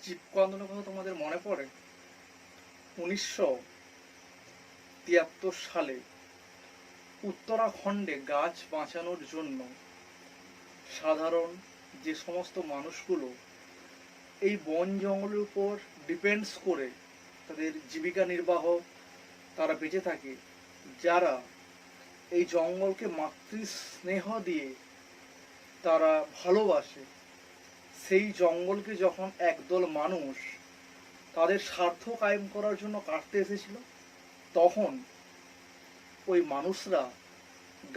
চিপকো আন্দোলনের কথা তোমাদের মনে পড়ে? 1973 সালে উত্তরাখণ্ডে গাছ বাঁচানোর জন্য সাধারণ যে সমস্ত মানুষগুলো এই বন জঙ্গলের উপর ডিপেন্ডস করে তাদের জীবিকা নির্বাহ তারা বেঁচে থাকে, যারা এই জঙ্গলকে মাতৃস্নেহ দিয়ে তারা ভালোবাসে, সেই জঙ্গলকে যখন একদল মানুষ তাদের স্বার্থ কায়েম করার জন্য কাটতে এসেছিল, তখন ওই মানুষরা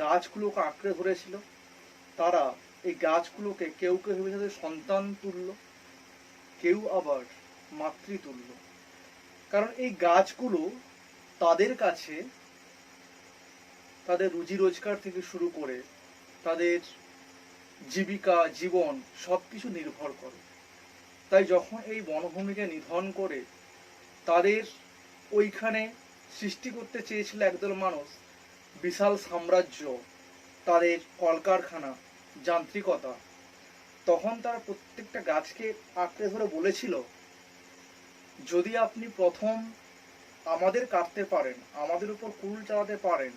গাছগুলোকে আঁকড়ে ধরেছিল। তারা এই গাছগুলোকে কেউ কেউ ভেবে তাদের সন্তান তুল্য, কেউ আবার মাতৃতুল্য। কারণ এই গাছগুলো তাদের কাছে তাদের রুজি রোজগার থেকে শুরু করে তাদের জীবিকা জীবন সবকিছু নির্ভর করে। তাই যখন এই বনভূমিকে নিধন করে তাদের ওইখানে সৃষ্টি করতে চেয়েছিল একদল মানুষ বিশাল সাম্রাজ্য, তাদের কলকারখানা, যান্ত্রিকতা, তখন তারা প্রত্যেকটা গাছকে আঁকড়ে ধরে বলেছিল, যদি আপনি প্রথম আমাদের কাটতে পারেন, আমাদের উপর কুল চালাতে পারেন,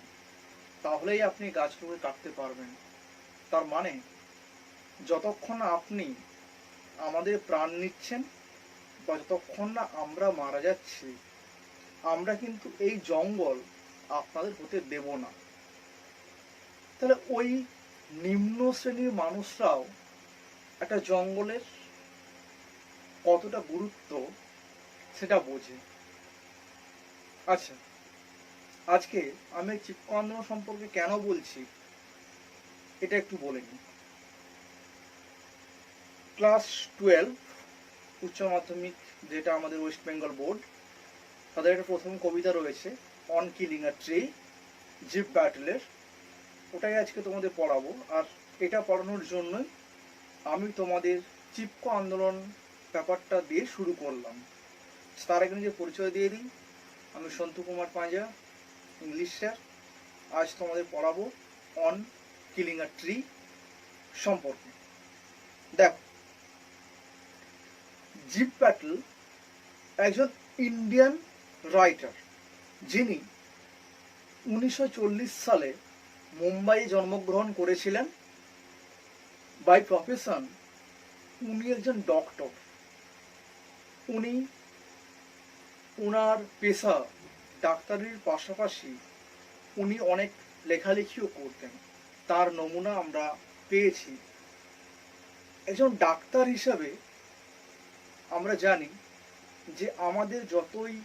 তাহলেই আপনি গাছগুলোকে কাটতে পারবেন। তার মানে যতক্ষণ না আপনি আমাদের প্রাণ নিচ্ছেন বা যতক্ষণ না আমরা মারা যাচ্ছি, আমরা কিন্তু এই জঙ্গল আপনাদের হতে দেব না। তাহলে ওই নিম্ন শ্রেণীর মানুষরাও একটা জঙ্গলের কতটা গুরুত্ব সেটা বোঝে। আচ্ছা, আজকে আমি চিপকো আন্দোলন সম্পর্কে কেন বলছি এটা একটু বলে নিই। ক্লাস 12 উচ্চ মাধ্যমিক, যেটা আমাদের ওয়েস্ট বেঙ্গল বোর্ড, তাদের একটা প্রথম কবিতা রয়েছে on killing a tree, Gieve ব্যাটলের। ওটাই আজকে তোমাদের পড়াবো। আর এটা পড়ানোর জন্যই আমি তোমাদের চিপকো আন্দোলন ব্যাপারটা দিয়ে শুরু করলাম। তার আগে নিজের পরিচয় দিয়ে দিই। আমি সন্তু কুমার পাঁজা, ইংলিশ স্যার। আজ তোমাদের পড়াবো অন কিলিং আ ট্রি সম্পর্কে। দেখো, জিপ প্যাটেল একজন ইন্ডিয়ান রাইটার, যিনি 1940 সালে মুম্বাই জন্মগ্রহণ করেছিলেন। বাই প্রফেশন উনি একজন ডক্টর। উনি ওনার পেশা ডাক্তারির পাশাপাশি উনি অনেক লেখালেখিও করতেন। তার নমুনা আমরা পেয়েছি। একজন ডাক্তার হিসাবে আমরা জানি যে আমাদের যতই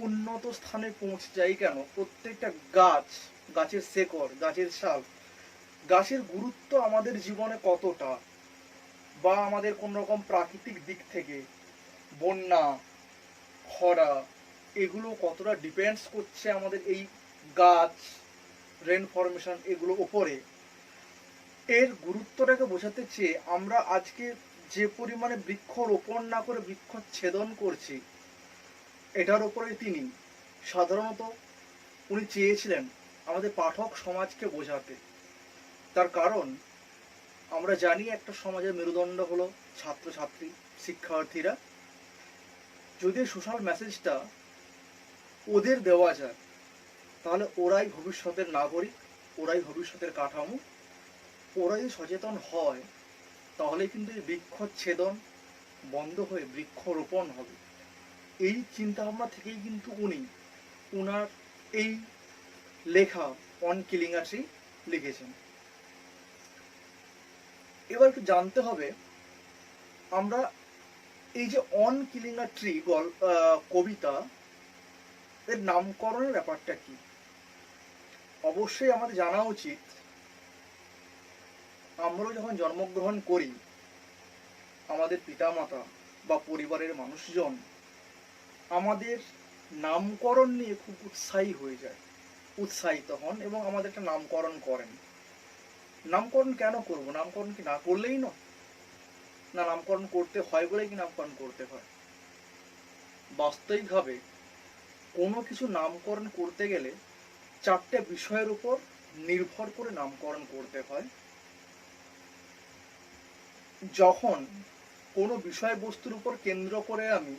উন্নত স্থানে পৌঁছে যাই কেন, প্রত্যেকটা গাছ, গাছের শেকড়, গাছের ছাল, গাছের গুরুত্ব আমাদের জীবনে কতটা, বা আমাদের কোন রকম প্রাকৃতিক দিক থেকে বন্যা, খরা, এগুলো কতটা ডিপেন্ডস করছে আমাদের এই গাছ, রেন ফরমেশন, এগুলো ওপরে। এর গুরুত্বটাকে বোঝাতে চেয়ে আমরা আজকে যে পরিমাণে বৃক্ষ রোপণ না করে বৃক্ষ ছেদন করছি, এটার উপরে তিনি সাধারণত উনি চেয়েছিলেন আমাদের পাঠক সমাজকে বোঝাতে। তার কারণ আমরা জানি একটা সমাজের মেরুদণ্ড হলো ছাত্রছাত্রী, শিক্ষার্থীরা। যদি সোশ্যাল মেসেজটা ওদের দেওয়া যায়, তাহলে ওরাই ভবিষ্যতের নাগরিক, ওরাই ভবিষ্যতের কাঠামো। ওরাই সচেতন হয়, তাহলে কিন্তু এই বৃক্ষচ্ছেদন বন্ধ হয়ে বৃক্ষরোপণ হবে। এই চিন্তাভাবনা থেকেই কিন্তু উনি ওনার এই লেখা অন কিলিং আ ট্রি লিখেছেন। এবার একটু জানতে হবে আমরা এই যে অন কিলিং আ ট্রি কবিতা এর নামকরণের ব্যাপারটা কি। অবশ্যই আমাদের জানা উচিত, আমরা যখন জন্মগ্রহণ করি, আমাদের পিতামাতা বা পরিবারের মানুষজন আমাদের নামকরণ নিয়ে খুব উৎসাহিত হন এবং আমাদের একটা নামকরণ করেন। নামকরণ কেন করব? নামকরণ কি না করলেই না? নামকরণ করতে হয় বলেই কি নামকরণ করতে হয়? বাস্তবিকভাবে কোনো কিছু নামকরণ করতে গেলে 4টে বিষয়ের উপর নির্ভর করে নামকরণ করতে হয়। যখন কোনো বিষয়বস্তুর উপর কেন্দ্র করে আমি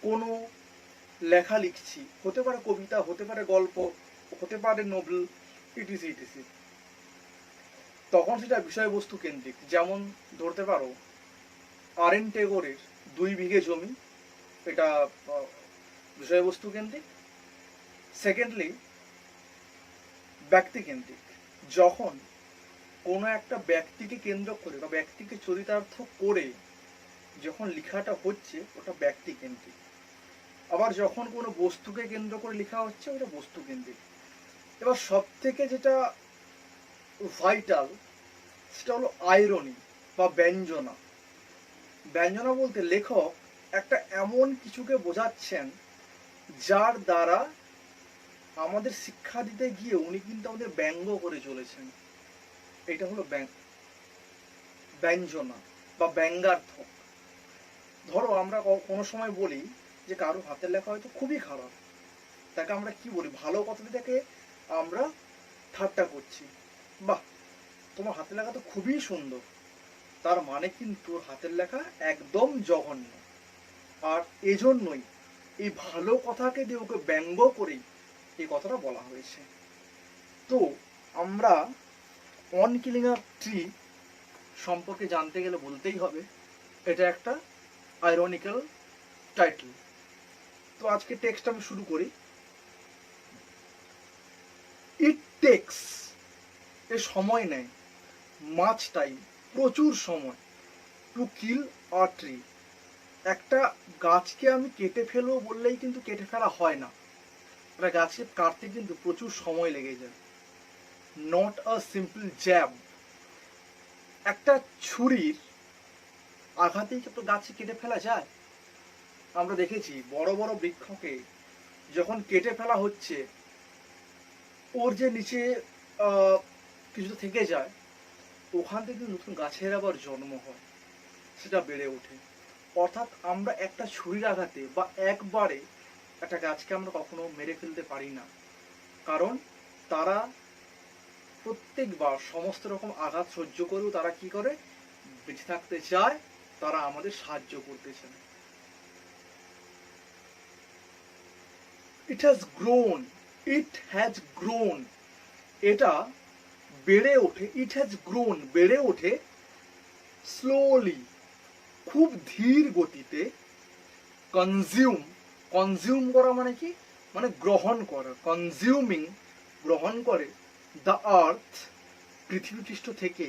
কোনো লেখা লিখছি, হতে পারে কবিতা, হতে পারে গল্প, হতে পারে নোবেল, ইটিসি ইটিসি, তখন সেটা বিষয়বস্তু কেন্দ্রিক। যেমন ধরতে পারো আর.এন. টেগোরের 2 বিঘে জমি, এটা বিষয়বস্তু কেন্দ্রিক। সেকেন্ডলি ব্যক্তি কেন্দ্রিক, যখন কোনো একটা ব্যক্তিকে কেন্দ্র করে বা ব্যক্তিকে চরিতার্থ করে যখন লেখাটা হচ্ছে ওটা ব্যক্তি কেন্দ্রিক। আবার যখন কোনো বস্তুকে কেন্দ্র করে লেখা হচ্ছে ওটা বস্তু কেন্দ্রিক। এবার সব থেকে যেটা ভাইটাল সেটা হলো আইরনি বা ব্যঞ্জনা। ব্যঞ্জনা বলতে লেখক একটা এমন কিছুকে বোঝাচ্ছেন যার দ্বারা আমাদের শিক্ষা দিতে গিয়ে উনি কিন্তু আমাদের ব্যঙ্গ করে চলেছেন। এটা হলো ব্যঞ্জনা বা ব্যঙ্গার্থক। ধরো আমরা কোনো সময় বলি যে কারো হাতের লেখা হয়তো খুবই খারাপ, তাকে আমরা কি বলি, ভালো কথাতে তাকে আমরা ঠাট্টা করছি, বাহ তোমার হাতের লেখা তো খুবই সুন্দর, তার মানে কিন্তু হাতের লেখা একদম জঘন্য। আর এজন্যই এই ভালো কথাকে দিয়ে ওকে ব্যঙ্গ করেই এই কথাটা বলা হয়েছে। তো আমরা অন কিলিং আ ট্রি সম্পর্কে জানতে গেলে বলতেই হবে এটা একটা আইরনিক্যাল টাইটেল। তো আজকে টেক্সট আমি শুরু করি। ইট টেক্স, এ সময় নেয়, মাচ টাইম, প্রচুর সময়, টু কিল আ ট্রি, একটা গাছকে আমি কেটে ফেলবো বললেই কিন্তু কেটে ফেলা হয় না, একটা গাছকে কাটতে কিন্তু প্রচুর সময় লেগে যায়। নট আ সিম্পল জ্যাব, একটা ছুরির আঘাতেই তো গাছকে কেটে ফেলা যায়। আমরা দেখেছি বড় বড় বৃক্ষকে যখন কেটে ফেলা হচ্ছে ওর যে নিচে কিছু থেকে যায়, ওখান থেকে নতুন গাছের আবার জন্ম হয়, সেটা বেড়ে ওঠে। অর্থাৎ আমরা একটা ছুরির আঘাতে বা একবারে একটা গাছকে আমরা কখনো মেরে ফেলতে পারি না, কারণ তারা প্রত্যেকবার সমস্ত রকম আঘাত সহ্য করেও তারা কি করে, বেঁচে থাকতে চায়, তারা আমাদের সাহায্য করতে চায়। It has grown, it has grown, এটা বেড়ে ওঠে, ইট হ্যাজ গ্রোন বেড়ে ওঠে, স্লোলি খুব ধীর গতিতে, কনজিউম, কনজিউম করা মানে কি, মানে গ্রহণ করা, কনজিউমিং গ্রহণ করে, দ্য আর্থ পৃথিবী পৃষ্ঠ থেকে,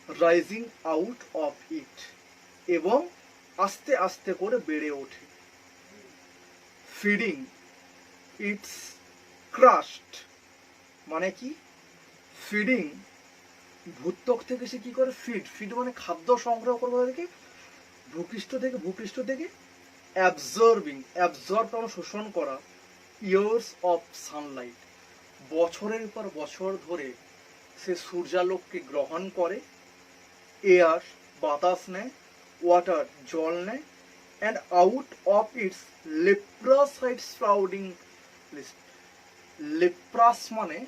রাইজিং আউট অফ ইট এবং আস্তে আস্তে করে বেড়ে ওঠে, ফিডিং ইটস ক্রাস্ট, মানে কি ফিডিং, ভূত্বক থেকে সে কি করে, ফিড, ফিড মানে খাদ্য সংগ্রহ করবে থেকে, ভূপৃষ্ঠ থেকে অ্যাবজর্বিং, অ্যাবজর্ব মানে শোষণ করা, ইয়ার্স অফ সানলাইট, বছরের পর বছর ধরে সে সূর্যালোককে গ্রহণ করে, এয়ার বাতাস নেয়, ওয়াটার জল নেয়, and out of its leprous hide sprouting leaves, leprous মানে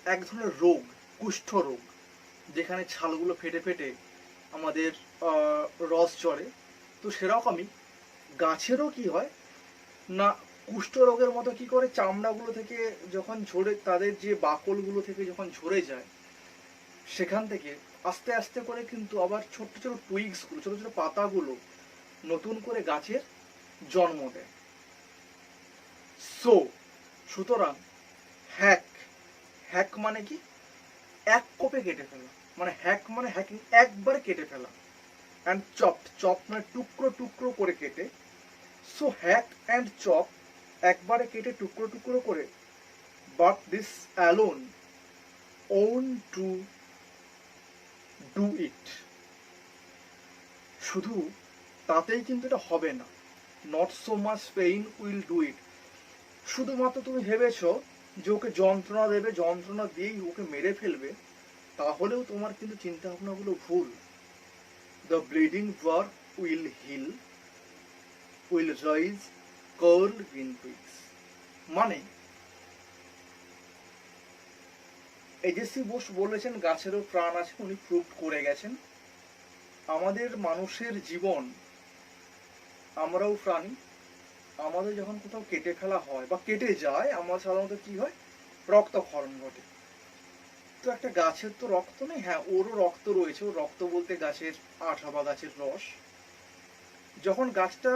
এক ধরনের রোগ, কুষ্ঠ রোগ, যেখানে ছালগুলো ফেটে ফেটে আমাদের রস ঝরে, তো সেরকমই গাছেরও কি হয় না, কুষ্ঠ রোগের মতো কি করে চামড়াগুলো থেকে যখন ঝরে, তাদের যে বাকলগুলো থেকে যখন ঝরে যায়, সেখান থেকে আস্তে আস্তে করে কিন্তু আবার ছোট ছোট টুইগসগুলো, ছোট ছোট পাতাগুলো নতুন করে গাছের জন্ম দেয়। সুতরাং হ্যাক, হ্যাক মানে কি, এক কোপে কেটে ফেলা, মানে হ্যাক মানে হ্যাকিং, একবারে কেটে ফেলা, অ্যান্ড চপ, চপ মানে টুকরো টুকরো করে কেটে, সো হ্যাক অ্যান্ড চপ, একবারে কেটে টুকরো টুকরো করে, but this alone own to do it, শুধু তাতেই কিন্তু এটা হবে না, not so much pain will do it, শুধুমাত্র তুমি ভেবেছ যে ওকে যন্ত্রণা দেবে, যন্ত্রণা দিয়েই ওকে মেরে ফেলবে, তাহলেও তোমার কিন্তু চিন্তা ভাবনাগুলো ভুল। The bleeding work will heal, will rise curl green twigs, মানে এজেসি বোস বলেছেন গাছেরও প্রাণ আছে, উনি প্রুভ করে গেছেন। আমাদের মানুষের জীবন, আমরাও প্রাণী, আমাদের যখন কোথাও কেটে ফেলা হয় বা কেটে যায়, আমার সাধারণত কি হয়, রক্তক্ষরণ ঘটে। তো একটা গাছের তো রক্ত নেই, হ্যাঁ ওরও রক্ত রয়েছে, ওর রক্ত বলতে গাছের আঠা বা গাছের রস। যখন গাছটা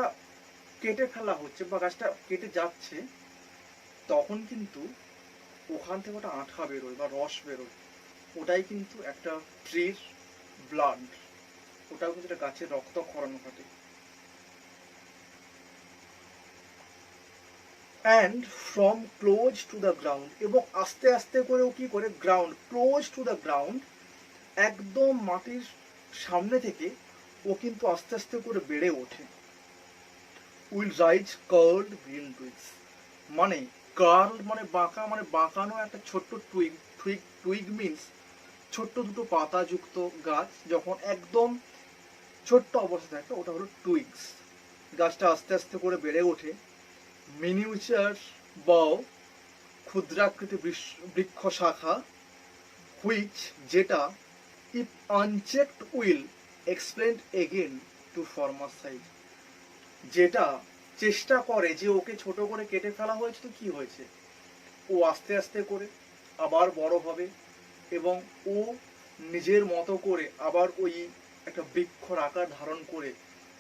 কেটে ফেলা হচ্ছে বা গাছটা কেটে যাচ্ছে, তখন কিন্তু ওখান থেকে ওটা আঠা বেরোয় বা রস বেরোয়, ওটাই কিন্তু একটা ট্রির ব্লাড, ওটাও কিন্তু একটা গাছের রক্তক্ষরণ ঘটে। And from close to the ground, এবং আস্তে আস্তে করেও কি করে, ground close to the ground, একদম মাটির সামনে থেকে ও কিন্তু আস্তে আস্তে করে বেড়ে ওঠে। উইল রাইজ কার্লড গ্রিন টুইগস, মানে কার্ল মানে বাঁকা, মানে বাঁকানো একটা ছোট্ট টুইগ, টুইগ মিন্স ছোট্ট দুটো পাতা যুক্ত গাছ যখন একদম ছোট্ট অবস্থা থাকে, ওটা হলো টুইগস। গাছটা আস্তে আস্তে করে বেড়ে ওঠে। মিনিউচার বাও, ক্ষুদ্রাকৃতি বৃক্ষ শাখা, হুইচ যেটা, if unchecked will explained again two former size, যেটা চেষ্টা করে যে ওকে ছোট করে কেটে ফেলা হয়েছে তো কি হয়েছে, ও আস্তে আস্তে করে আবার বড় হবে এবং ও নিজের মতো করে আবার ওই একটা বৃক্ষর আকার ধারণ করে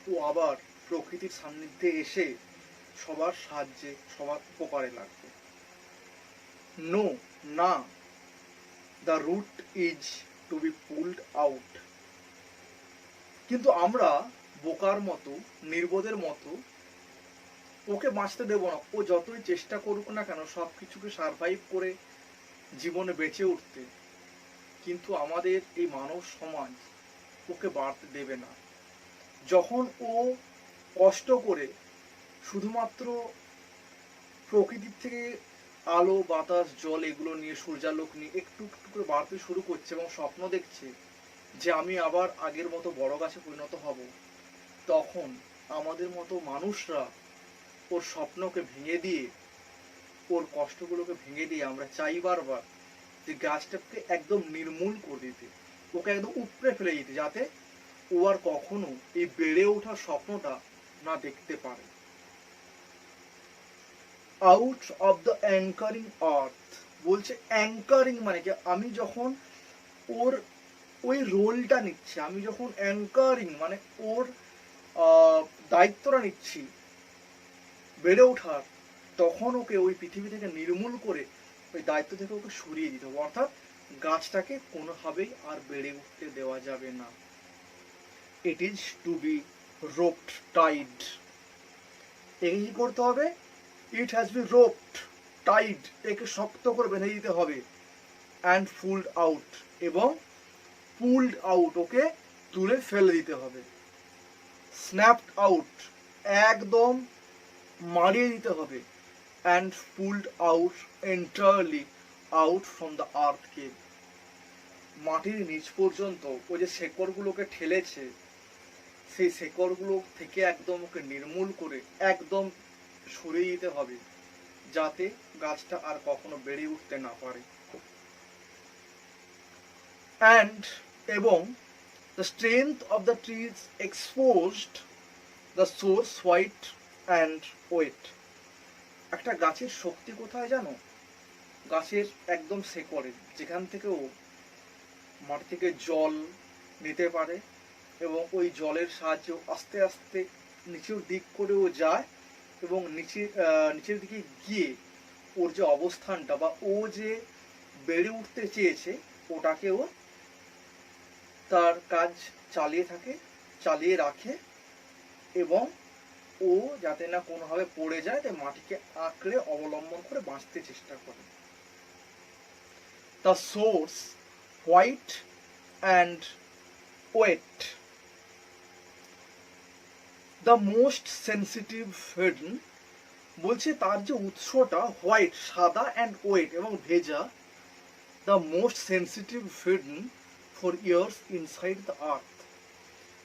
ও আবার প্রকৃতির সান্নিধ্যে এসে সবার সাহায্যে সবার উপকারে লাগবে। নো, না, the root is to be pulled out. কিন্তু আমরা বোকার মতো, নির্বোধের মতো ওকে বাঁচতে দেব না। ও যতই চেষ্টা করুক না কেন সব কিছুকে সারভাইভ করে জীবনে বেঁচে উঠতে, কিন্তু আমাদের এই মানব সমাজ ওকে বাড়তে দেবে না। যখন ও কষ্ট করে শুধুমাত্র প্রকৃতির থেকে আলো বাতাস জল এগুলো নিয়ে, সূর্যালোক নিয়ে একটু একটু করে বাড়তে শুরু করছে এবং স্বপ্ন দেখছে যে আমি আবার আগের মতো বড় গাছে পরিণত হব, তখন আমাদের মতো মানুষরা ওর স্বপ্নকে ভেঙে দিয়ে, ওর কষ্টগুলোকে ভেঙে দিয়ে আমরা চাই বারবার যে গাছটাকে একদম নির্মূল করে দিতে, ওকে একদম উপড়ে ফেলে দিতে, যাতে ও আর কখনো এই বেড়ে ওঠার স্বপ্নটা না দেখতে পারে। আউট অফ দ্য অ্যাঙ্কারিং আর্থ, বলছে অ্যাঙ্কারিং মানে কি, আমি যখন ওর ওই রোলটা নিচ্ছি, আমি যখন অ্যাঙ্কারিং মানে ওর দায়িত্বটা নিচ্ছি বেড়ে ওঠার, তখন ওকে ওই পৃথিবী থেকে নির্মূল করে ওই দায়িত্ব থেকে ওকে সরিয়ে দিতে হবে, অর্থাৎ গাছটাকে কোনোভাবেই আর বেড়ে উঠতে দেওয়া যাবে না। It is to be roped tied, একে কি করতে হবে, it has be roped tied, একে শক্ত করে বেঁধে দিতে হবে, অ্যান্ড পুলড আউট, এবং পুলড আউট ওকে তুলে ফেলে দিতে হবে, স্ন্যাপড আউট একদম মারিয়ে দিতে হবে, and pulled out entirely out from the earth cave, মাটির নিচ পর্যন্ত ও যে শেকড়গুলোকে ঠেলেছে সেই শেকড়গুলো থেকে একদম ওকে নির্মূল করে একদম সরিয়ে দিতে হবে, যাতে গাছটা আর কখনো বেড়ে উঠতে না পারে। অ্যান্ড এবং the strength of the trees exposed the source white and wet, একটা গাছের শক্তি কোথায় জানো, গাছের একদম শেকড়ে, যেখান থেকে ও মাটি থেকে জল নিতে পারে এবং ওই জলের সাহায্যে আস্তে আস্তে নিচের দিক করেও যায় এবং নিচের দিকে গিয়ে ওর যে অবস্থানটা বা ও যে বেড়ে উঠতে চেয়েছে ওটাকে ও তার কাজ চালিয়ে রাখে এবং ও যাতে না কোনোভাবে পড়ে যায় তাই মাটিকে আঁকড়ে অবলম্বন করে বাঁচতে চেষ্টা করে। The source white and wet, the most sensitive hidden, বলছে তার যে উৎসটা হোয়াইট সাদা অ্যান্ড ওয়েট এবং ভেজা, the most sensitive hidden for years inside the earth,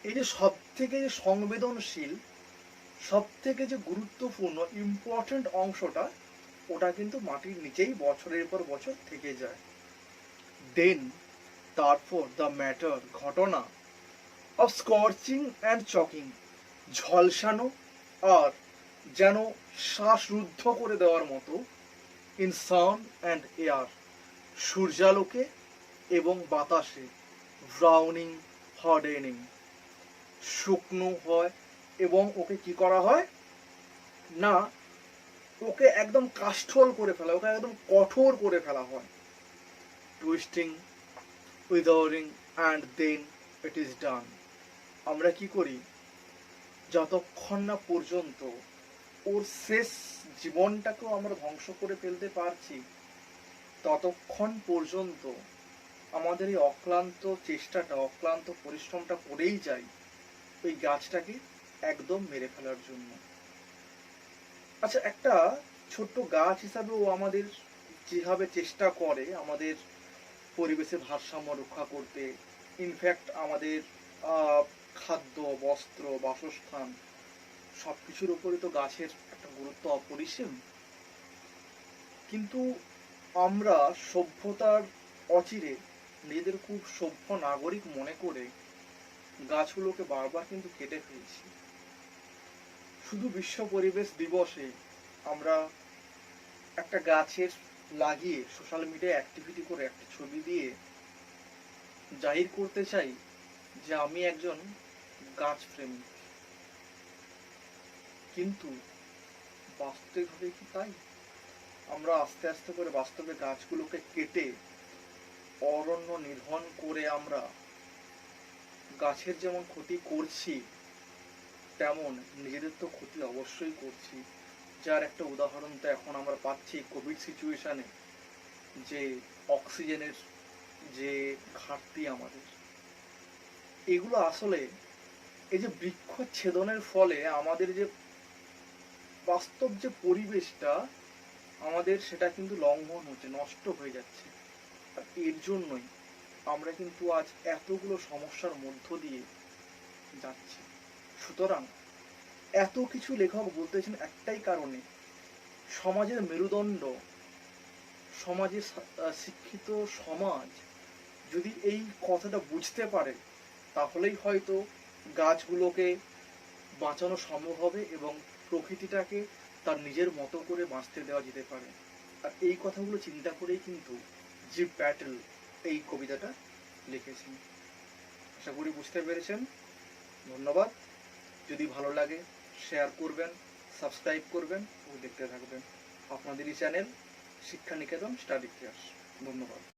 এই যে সব থেকে যে সংবেদনশীল, সব থেকে যে গুরুত্বপূর্ণ ইম্পর্টেন্ট অংশটা, ওটা কিন্তু মাটির নিচেই বছরের পর বছর থেকে যায়। দেন তারপর দ্য ম্যাটার ঘটনা, অফ স্কর্চিং অ্যান্ড চকিং, ঝলসানো আর যেন শ্বাসরুদ্ধ করে দেওয়ার মতো, ইন সান অ্যান্ড এয়ার, সূর্যালোকে এবং বাতাসে, ব্রাউনিং, হার্ডেনিং, শুকনো হয় এবং ওকে কি করা হয় না, ওকে একদম কাষ্ঠল করে ফেলা, ওকে একদম কঠোর করে ফেলা হয়। Twisting, weathering and then it is done. আমরা কি করি, যতক্ষণ না পর্যন্ত ওর শেষ জীবনটাকেও আমরা ধ্বংস করে ফেলতে পারছি, ততক্ষণ পর্যন্ত আমাদের এই অক্লান্ত চেষ্টাটা, অক্লান্ত পরিশ্রমটা করেই যাই ওই গাছটাকে একদম মেরে ফেলার জন্য। আচ্ছা, একটা ছোট্ট গাছ হিসাবে ও আমাদের যেভাবে চেষ্টা করে আমাদের পরিবেশের ভারসাম্য রক্ষা করতে, ইনফ্যাক্ট আমাদের খাদ্য, বস্ত্র, বাসস্থান সব কিছুর উপরে তো গাছের একটা গুরুত্ব অপরিসীম। কিন্তু আমরা সভ্যতার অচিরে নিজেদের খুব সভ্য নাগরিক মনে করে গাছগুলোকে বারবার কিন্তু কেটে ফেলছি। শুধু বিশ্ব পরিবেশ দিবসে আমরা একটা গাছের লাগিয়ে সোশ্যাল মিডিয়ায় অ্যাক্টিভিটি করে একটা ছবি দিয়ে জাহির করতে চাই যে আমি একজন গাছ প্রেমী, কিন্তু বাস্তবিকভাবে কি তাই? আমরা আস্তে আস্তে করে বাস্তবে গাছগুলোকে কেটে অরণ্য নিধন করে আমরা গাছের যেমন ক্ষতি করছি, তেমন নিজেদের তো ক্ষতি অবশ্যই করছি। যার একটা উদাহরণ তো এখন আমরা পাচ্ছি কোভিড সিচুয়েশনে, যে অক্সিজেনের যে ঘাটতি আমাদের। এগুলো আসলে এই যে বৃক্ষচ্ছেদনের ফলে আমাদের যে বাস্তব যে পরিবেশটা আমাদের, সেটা কিন্তু লঙ্ঘন হচ্ছে, নষ্ট হয়ে যাচ্ছে। আর এর জন্যই আমরা কিন্তু আজ এতগুলো সমস্যার মধ্য দিয়ে যাচ্ছি। সুতরাং এত কিছু লেখক বলতেছেন একটাই কারণে, সমাজের মেরুদণ্ড, সমাজের শিক্ষিত সমাজ যদি এই কথাটা বুঝতে পারে, তাহলেই হয়তো গাছগুলোকে বাঁচানো সম্ভব হবে এবং প্রকৃতিটাকে তার নিজের মতো করে বাঁচতে দেওয়া যেতে পারে। আর এই কথাগুলো চিন্তা করেই কিন্তু জিভ প্যাটেল এই কবিতাটা লিখেছেন। আশা করি বুঝতে পেরেছেন। ধন্যবাদ। যদি ভালো লাগে শেয়ার করবেন, সাবস্ক্রাইব করবেন ও দেখতে থাকবেন আপনাদেরই চ্যানেল শিক্ষা নিকেতন স্টাডি ক্লাস। ধন্যবাদ।